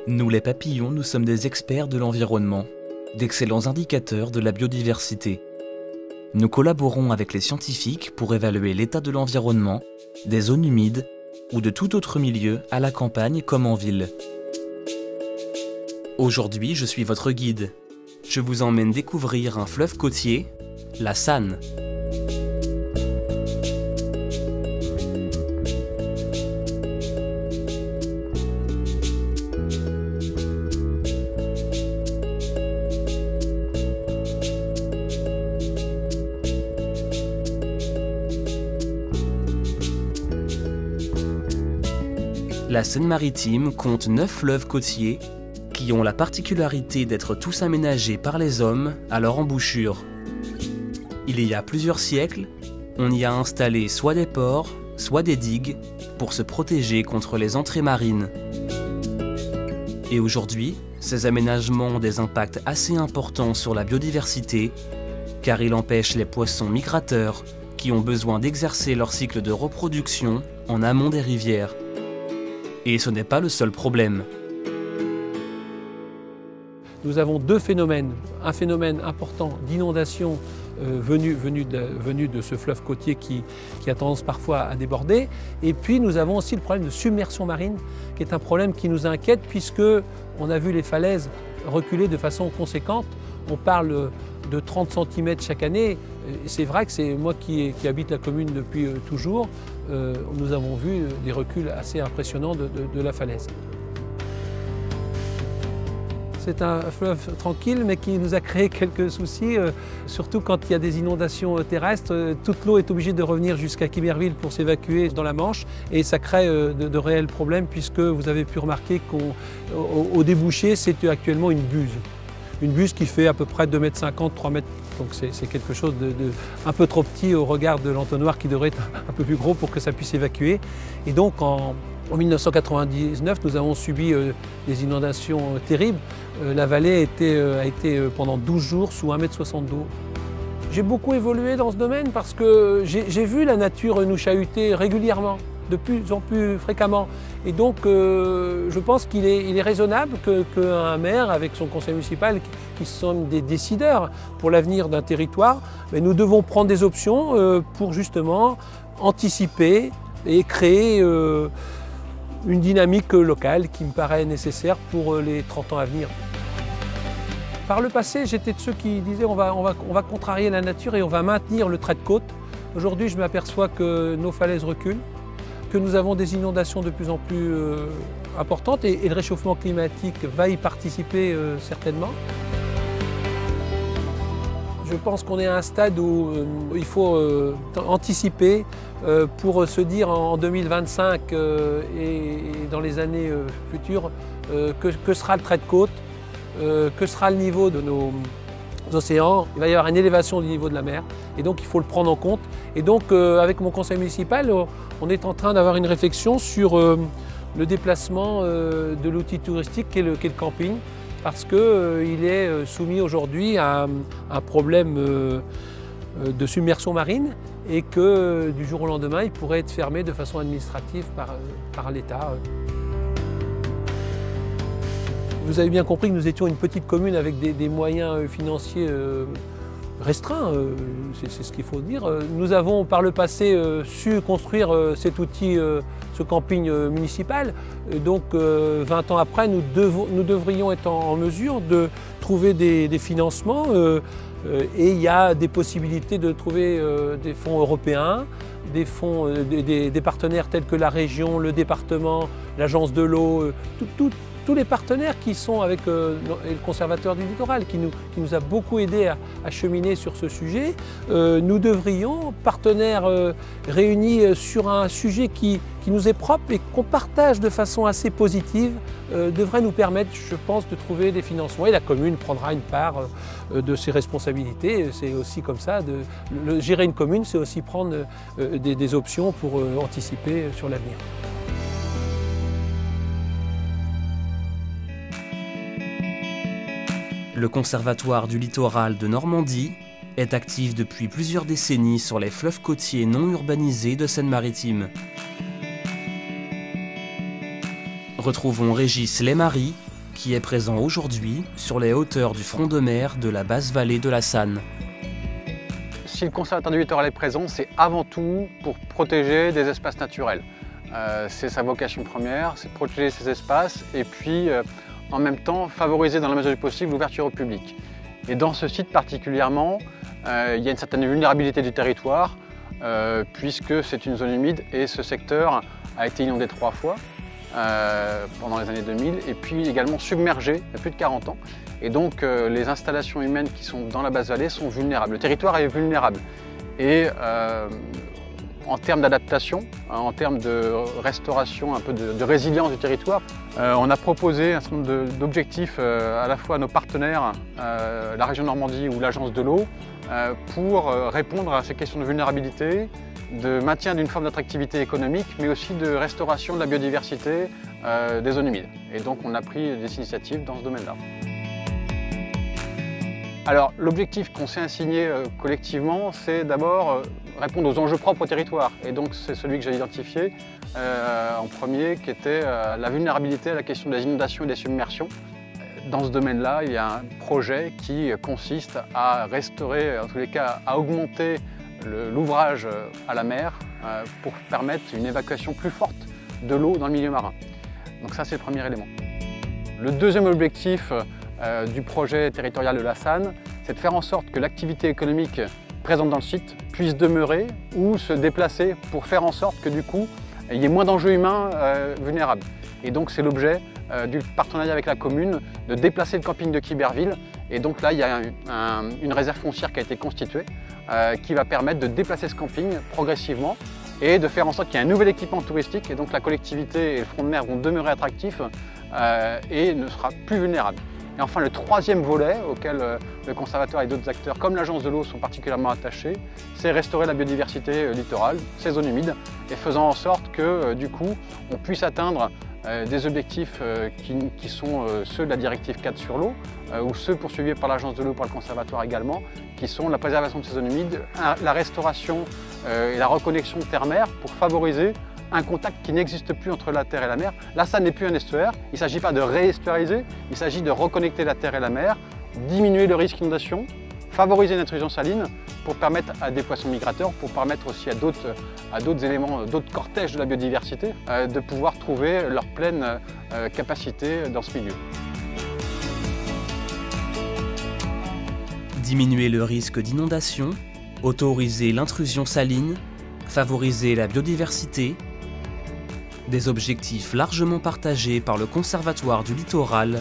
Nous les papillons, nous sommes des experts de l'environnement, d'excellents indicateurs de la biodiversité. Nous collaborons avec les scientifiques pour évaluer l'état de l'environnement, des zones humides ou de tout autre milieu, à la campagne comme en ville. Aujourd'hui, je suis votre guide. Je vous emmène découvrir un fleuve côtier, la Sanne. La Seine-Maritime compte 9 fleuves côtiers qui ont la particularité d'être tous aménagés par les hommes à leur embouchure. Il y a plusieurs siècles, on y a installé soit des ports, soit des digues pour se protéger contre les entrées marines. Et aujourd'hui, ces aménagements ont des impacts assez importants sur la biodiversité car ils empêchent les poissons migrateurs qui ont besoin d'exercer leur cycle de reproduction en amont des rivières. Et ce n'est pas le seul problème. Nous avons deux phénomènes. Un phénomène important d'inondation venu de ce fleuve côtier qui a tendance parfois à déborder. Et puis nous avons aussi le problème de submersion marine, qui est un problème qui nous inquiète puisque on a vu les falaises reculer de façon conséquente. On parle de 30 cm chaque année. C'est vrai que c'est moi qui habite la commune depuis toujours. Nous avons vu des reculs assez impressionnants de la falaise. C'est un fleuve tranquille mais qui nous a créé quelques soucis, surtout quand il y a des inondations terrestres. Toute l'eau est obligée de revenir jusqu'à Quimerville pour s'évacuer dans la Manche et ça crée de réels problèmes puisque vous avez pu remarquer qu'au débouché c'est actuellement une buse. Une buse qui fait à peu près 2,50 m, 3 m. Donc c'est quelque chose de un peu trop petit au regard de l'entonnoir qui devrait être un peu plus gros pour que ça puisse évacuer. Et donc en 1999, nous avons subi des inondations terribles. La vallée a été pendant 12 jours sous 1,60 m d'eau. J'ai beaucoup évolué dans ce domaine parce que j'ai vu la nature nous chahuter régulièrement, de plus en plus fréquemment. Et donc je pense qu'il est raisonnable qu'un maire, avec son conseil municipal, qui sont des décideurs pour l'avenir d'un territoire, mais nous devons prendre des options pour justement anticiper et créer une dynamique locale qui me paraît nécessaire pour les 30 ans à venir. Par le passé, j'étais de ceux qui disaient on va contrarier la nature et on va maintenir le trait de côte. Aujourd'hui, je m'aperçois que nos falaises reculent, que nous avons des inondations de plus en plus importantes et le réchauffement climatique va y participer certainement. Je pense qu'on est à un stade où il faut anticiper pour se dire en 2025 et dans les années futures que sera le trait de côte, que sera le niveau de nos océans. Il va y avoir une élévation du niveau de la mer et donc il faut le prendre en compte. Et donc avec mon conseil municipal, on est en train d'avoir une réflexion sur le déplacement de l'outil touristique qu'est le camping, parce qu'il est soumis aujourd'hui à un problème de submersion marine et que du jour au lendemain, il pourrait être fermé de façon administrative par l'État. Vous avez bien compris que nous étions une petite commune avec des moyens financiers restreints, c'est ce qu'il faut dire. Nous avons par le passé su construire cet outil, ce camping municipal. Donc 20 ans après, nous devrions être en mesure de trouver des financements et il y a des possibilités de trouver des fonds européens, des fonds, des partenaires tels que la région, le département, l'agence de l'eau, tous les partenaires qui sont avec le conservateur du littoral, qui nous a beaucoup aidé à cheminer sur ce sujet. Nous devrions, partenaires réunis sur un sujet qui nous est propre et qu'on partage de façon assez positive, devrait nous permettre, je pense, de trouver des financements. Et la commune prendra une part de ses responsabilités. C'est aussi comme ça, gérer une commune, c'est aussi prendre des options pour anticiper sur l'avenir. Le Conservatoire du littoral de Normandie est actif depuis plusieurs décennies sur les fleuves côtiers non urbanisés de Seine-Maritime. Retrouvons Régis Lemarie, qui est présent aujourd'hui sur les hauteurs du front de mer de la basse vallée de la Sanne. Si le Conservatoire du littoral est présent, c'est avant tout pour protéger des espaces naturels. C'est sa vocation première, c'est de protéger ces espaces et puis en même temps favoriser dans la mesure du possible l'ouverture au public. Et dans ce site particulièrement, il y a une certaine vulnérabilité du territoire puisque c'est une zone humide et ce secteur a été inondé 3 fois pendant les années 2000 et puis également submergé il y a plus de 40 ans. Et donc les installations humaines qui sont dans la basse vallée sont vulnérables. Le territoire est vulnérable. Et en termes d'adaptation, en termes de restauration, un peu de résilience du territoire, on a proposé un certain nombre d'objectifs à la fois à nos partenaires, la région Normandie ou l'Agence de l'eau, pour répondre à ces questions de vulnérabilité, de maintien d'une forme d'attractivité économique, mais aussi de restauration de la biodiversité des zones humides. Et donc on a pris des initiatives dans ce domaine-là. Alors l'objectif qu'on s'est assigné collectivement, c'est d'abord répondre aux enjeux propres au territoire. Et donc c'est celui que j'ai identifié en premier, qui était la vulnérabilité à la question des inondations et des submersions. Dans ce domaine-là, il y a un projet qui consiste à restaurer, en tous les cas à augmenter l'ouvrage à la mer pour permettre une évacuation plus forte de l'eau dans le milieu marin. Donc ça c'est le premier élément. Le deuxième objectif du projet territorial de la Sanne, c'est de faire en sorte que l'activité économique présente dans le site puisse demeurer ou se déplacer pour faire en sorte que du coup il y ait moins d'enjeux humains vulnérables. Et donc c'est l'objet du partenariat avec la commune de déplacer le camping de Quiberville. Et donc là il y a une réserve foncière qui a été constituée qui va permettre de déplacer ce camping progressivement et de faire en sorte qu'il y ait un nouvel équipement touristique. Et donc la collectivité et le front de mer vont demeurer attractifs et ne sera plus vulnérable. Et enfin, le troisième volet auquel le Conservatoire et d'autres acteurs comme l'Agence de l'eau sont particulièrement attachés, c'est restaurer la biodiversité littorale, ces zones humides, et faisant en sorte que du coup, on puisse atteindre des objectifs qui sont ceux de la directive 4 sur l'eau, ou ceux poursuivis par l'Agence de l'eau, par le Conservatoire également, qui sont la préservation de ces zones humides, la restauration et la reconnexion terre-mer pour favoriser un contact qui n'existe plus entre la terre et la mer. Là, ça n'est plus un estuaire. Il ne s'agit pas de réestuariser, il s'agit de reconnecter la terre et la mer, diminuer le risque d'inondation, favoriser l'intrusion saline pour permettre à des poissons migrateurs, pour permettre aussi à d'autres éléments, d'autres cortèges de la biodiversité de pouvoir trouver leur pleine capacité dans ce milieu. Diminuer le risque d'inondation, autoriser l'intrusion saline, favoriser la biodiversité, des objectifs largement partagés par le Conservatoire du littoral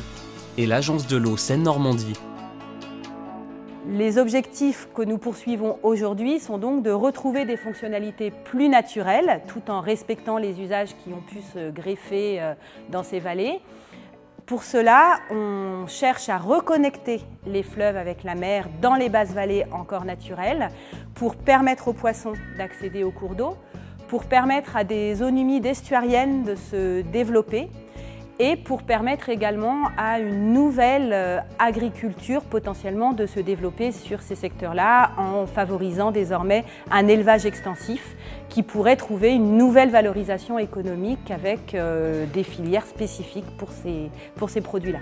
et l'Agence de l'eau Seine-Normandie. Les objectifs que nous poursuivons aujourd'hui sont donc de retrouver des fonctionnalités plus naturelles, tout en respectant les usages qui ont pu se greffer dans ces vallées. Pour cela, on cherche à reconnecter les fleuves avec la mer dans les basses vallées encore naturelles pour permettre aux poissons d'accéder aux cours d'eau, pour permettre à des zones humides estuariennes de se développer et pour permettre également à une nouvelle agriculture potentiellement de se développer sur ces secteurs-là en favorisant désormais un élevage extensif qui pourrait trouver une nouvelle valorisation économique avec des filières spécifiques pour ces produits-là.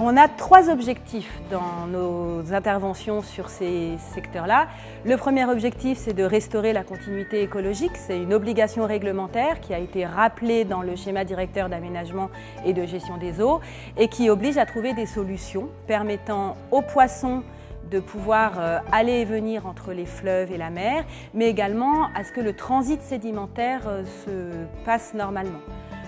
On a 3 objectifs dans nos interventions sur ces secteurs-là. Le premier objectif, c'est de restaurer la continuité écologique. C'est une obligation réglementaire qui a été rappelée dans le schéma directeur d'aménagement et de gestion des eaux et qui oblige à trouver des solutions permettant aux poissons de pouvoir aller et venir entre les fleuves et la mer, mais également à ce que le transit sédimentaire se passe normalement.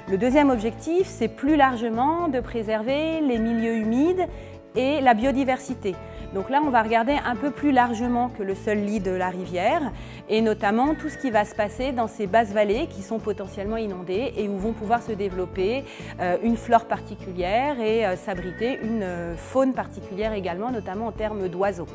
Le deuxième objectif, c'est plus largement de préserver les milieux humides et la biodiversité. Donc là, on va regarder un peu plus largement que le seul lit de la rivière et notamment tout ce qui va se passer dans ces basses vallées qui sont potentiellement inondées et où vont pouvoir se développer une flore particulière et s'abriter une faune particulière également, notamment en termes d'oiseaux.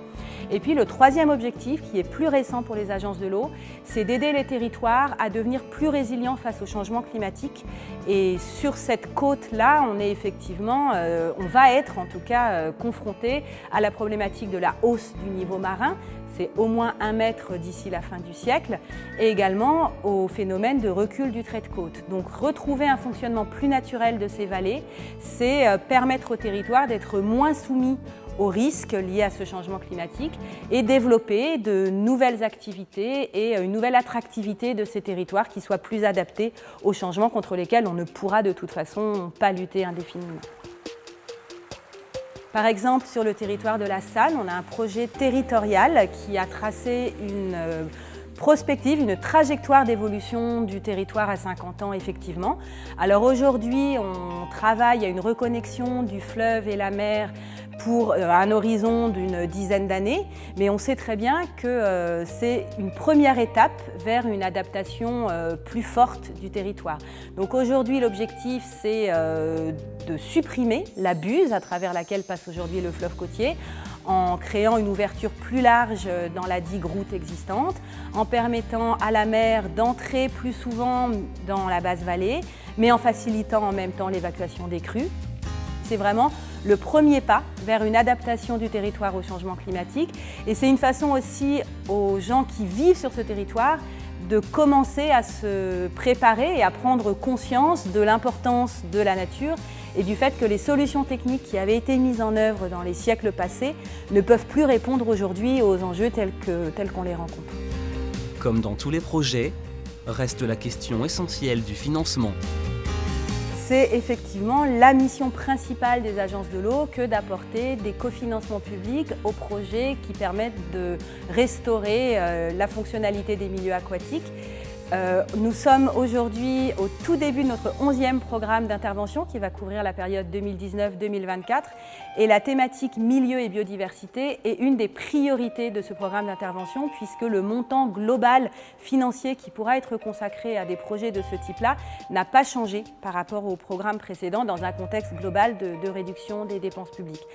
Et puis le troisième objectif, qui est plus récent pour les agences de l'eau, c'est d'aider les territoires à devenir plus résilients face au changement climatique. Et sur cette côte-là, on est effectivement, on va être en tout cas confronté à la problématique problématique de la hausse du niveau marin, c'est au moins 1 mètre d'ici la fin du siècle, et également au phénomène de recul du trait de côte. Donc retrouver un fonctionnement plus naturel de ces vallées, c'est permettre au territoire d'être moins soumis aux risques liés à ce changement climatique et développer de nouvelles activités et une nouvelle attractivité de ces territoires qui soient plus adaptés aux changements contre lesquels on ne pourra de toute façon pas lutter indéfiniment. Par exemple, sur le territoire de la Saône, on a un projet territorial qui a tracé une prospective, une trajectoire d'évolution du territoire à 50 ans, effectivement. Alors aujourd'hui, on travaille à une reconnexion du fleuve et la mer pour un horizon d'une dizaine d'années, mais on sait très bien que c'est une première étape vers une adaptation plus forte du territoire. Donc aujourd'hui, l'objectif, c'est de supprimer la buse à travers laquelle passe aujourd'hui le fleuve côtier, en créant une ouverture plus large dans la digue route existante, en permettant à la mer d'entrer plus souvent dans la basse vallée, mais en facilitant en même temps l'évacuation des crues. C'est vraiment le premier pas vers une adaptation du territoire au changement climatique. Et c'est une façon aussi aux gens qui vivent sur ce territoire de commencer à se préparer et à prendre conscience de l'importance de la nature et du fait que les solutions techniques qui avaient été mises en œuvre dans les siècles passés ne peuvent plus répondre aujourd'hui aux enjeux tels qu'on les rencontre. Comme dans tous les projets, reste la question essentielle du financement. C'est effectivement la mission principale des agences de l'eau que d'apporter des cofinancements publics aux projets qui permettent de restaurer la fonctionnalité des milieux aquatiques. Nous sommes aujourd'hui au tout début de notre 11e programme d'intervention qui va couvrir la période 2019-2024 et la thématique milieu et biodiversité est une des priorités de ce programme d'intervention puisque le montant global financier qui pourra être consacré à des projets de ce type-là n'a pas changé par rapport au programme précédent dans un contexte global de réduction des dépenses publiques.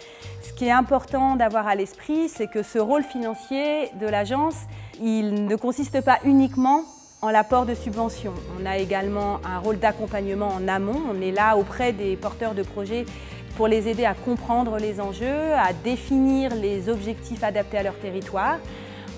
Ce qui est important d'avoir à l'esprit, c'est que ce rôle financier de l'agence, il ne consiste pas uniquement en l'apport de subventions. On a également un rôle d'accompagnement en amont. On est là auprès des porteurs de projets pour les aider à comprendre les enjeux, à définir les objectifs adaptés à leur territoire.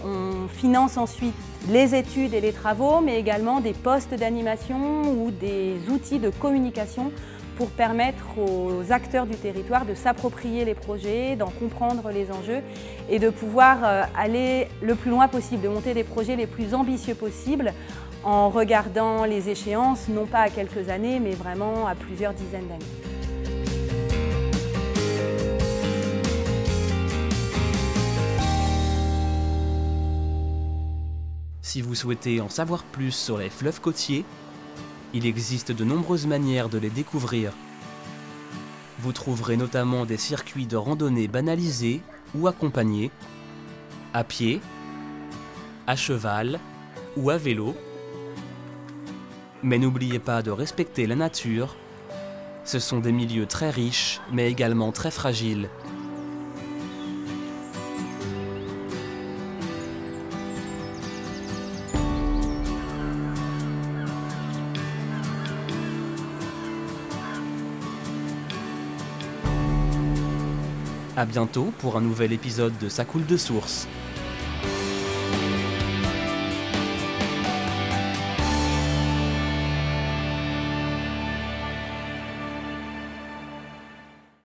On finance ensuite les études et les travaux, mais également des postes d'animation ou des outils de communication pour permettre aux acteurs du territoire de s'approprier les projets, d'en comprendre les enjeux et de pouvoir aller le plus loin possible, de monter des projets les plus ambitieux possibles en regardant les échéances, non pas à quelques années, mais vraiment à plusieurs dizaines d'années. Si vous souhaitez en savoir plus sur les fleuves côtiers, il existe de nombreuses manières de les découvrir. Vous trouverez notamment des circuits de randonnée banalisés ou accompagnés, à pied, à cheval ou à vélo. Mais n'oubliez pas de respecter la nature. Ce sont des milieux très riches, mais également très fragiles. A bientôt pour un nouvel épisode de Ça coule de source.